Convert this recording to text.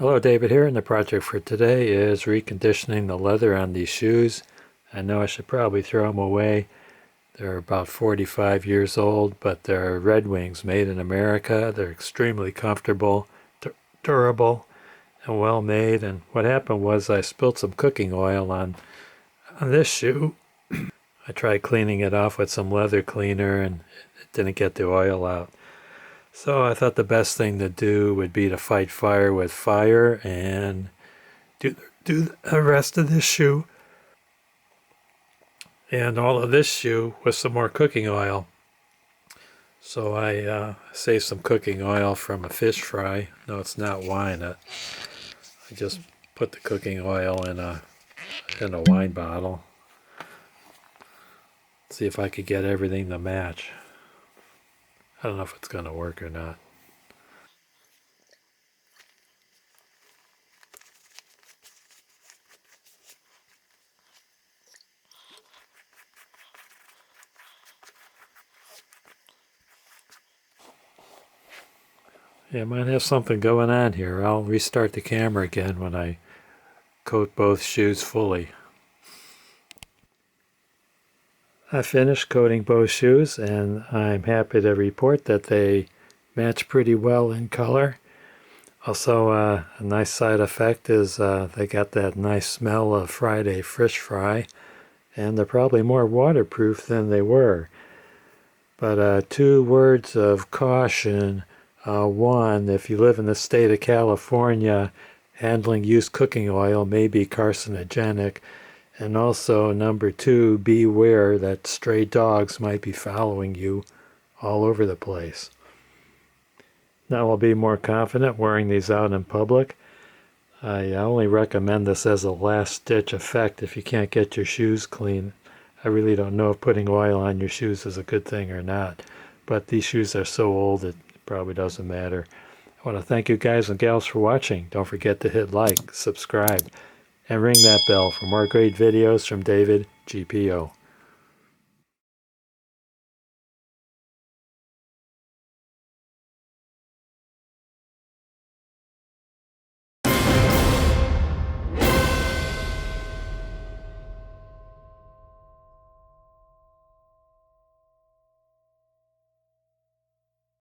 Hello, David here, and the project for today is reconditioning the leather on these shoes. I know I should probably throw them away. They're about 45 years old, but they're Red Wings made in America. They're extremely comfortable, durable, and well made. And what happened was I spilled some cooking oil on this shoe. I tried cleaning it off with some leather cleaner and it didn't get the oil out. So I thought the best thing to do would be to fight fire with fire and do the rest of this shoe and all of this shoe with some more cooking oil. So I saved some cooking oil from a fish fry. No, it's not wine. I just put the cooking oil in a wine bottle. See if I could get everything to match. I don't know if it's going to work or not. Yeah, I might have something going on here. I'll restart the camera again when I coat both shoes fully. I finished coating both shoes and I'm happy to report that they match pretty well in color. Also, a nice side effect is they got that nice smell of Friday fish fry, and they're probably more waterproof than they were. But two words of caution. One, if you live in the state of California, handling used cooking oil may be carcinogenic. And also, number two, beware that stray dogs might be following you all over the place. Now I'll be more confident wearing these out in public. I only recommend this as a last-ditch effect if you can't get your shoes clean. I really don't know if putting oil on your shoes is a good thing or not. But these shoes are so old it probably doesn't matter. I want to thank you guys and gals for watching. Don't forget to hit like, subscribe, and ring that bell for more great videos from David GPO.